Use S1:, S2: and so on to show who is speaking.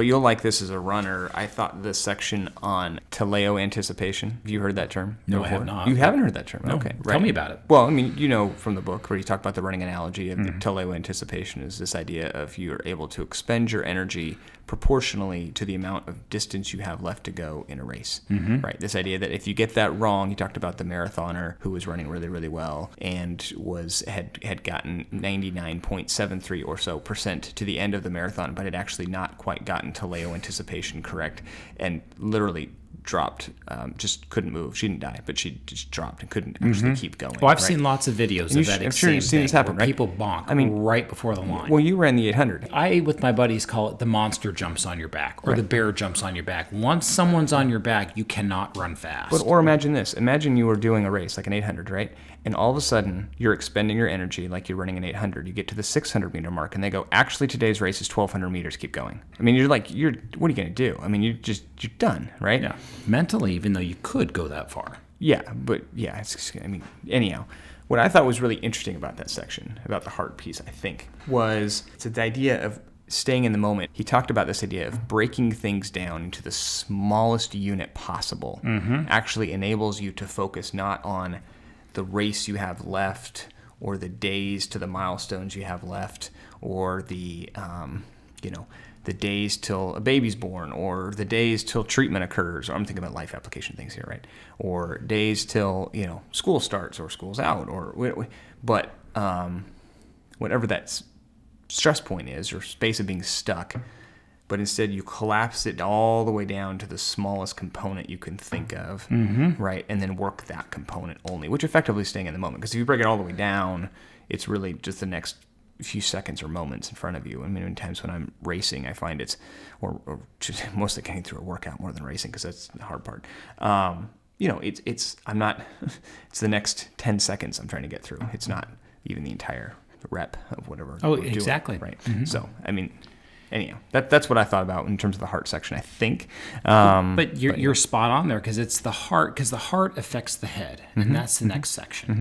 S1: But you'll like this as a runner. I thought this section on Taleo Anticipation. Have you heard that term?
S2: No, I have not.
S1: You haven't heard that term?
S2: No.
S1: Okay.
S2: Tell me about it.
S1: Well, I mean, you know from the book where you talk about the running analogy of the Taleo Anticipation is this idea of you're able to expend your energy proportionally to the amount of distance you have left to go in a race, right? This idea that if you get that wrong, he talked about the marathoner who was running really, really well and had gotten 99.73 or so percent to the end of the marathon, but had actually not quite gotten Taleo Anticipation correct and literally dropped, just couldn't move. She didn't die, but she just dropped and couldn't actually keep going.
S2: Well, I've seen lots of videos of that.
S1: I'm sure you've seen this happen,
S2: where
S1: right?
S2: people bonk right before the line.
S1: Well, you ran the 800.
S2: I, with my buddies, call it the monster jumps on your back or the bear jumps on your back. Once someone's on your back, you cannot run fast.
S1: Or imagine this. Imagine you were doing a race, like an 800, right? And all of a sudden, you're expending your energy like you're running an 800. You get to the 600-meter mark, and they go, actually, today's race is 1,200 meters. Keep going. I mean, what are you going to do? I mean, you're done, right?
S2: Yeah. Mentally, even though you could go that far.
S1: Yeah, but yeah, anyhow. What I thought was really interesting about that section, about the heart piece, I think, was it's the idea of staying in the moment. He talked about this idea of breaking things down into the smallest unit possible actually enables you to focus not on the race you have left or the days to the milestones you have left or the days till a baby's born or the days till treatment occurs, or I'm thinking about life application things here, right? Or days till, school starts or school's out but whatever that stress point is or space of being stuck, but instead you collapse it all the way down to the smallest component you can think of, right? And then work that component only, which effectively is staying in the moment. Because if you break it all the way down, it's really just the next few seconds or moments in front of you. I mean, many times when I'm racing, I find it's, or just mostly getting through a workout more than racing because that's the hard part. It's the next 10 seconds I'm trying to get through. It's not even the entire rep of whatever.
S2: Oh, exactly.
S1: Doing, right. So, I mean, anyhow, that's what I thought about in terms of the heart section, I think.
S2: But you're spot on there because it's the heart affects the head, and that's the next section.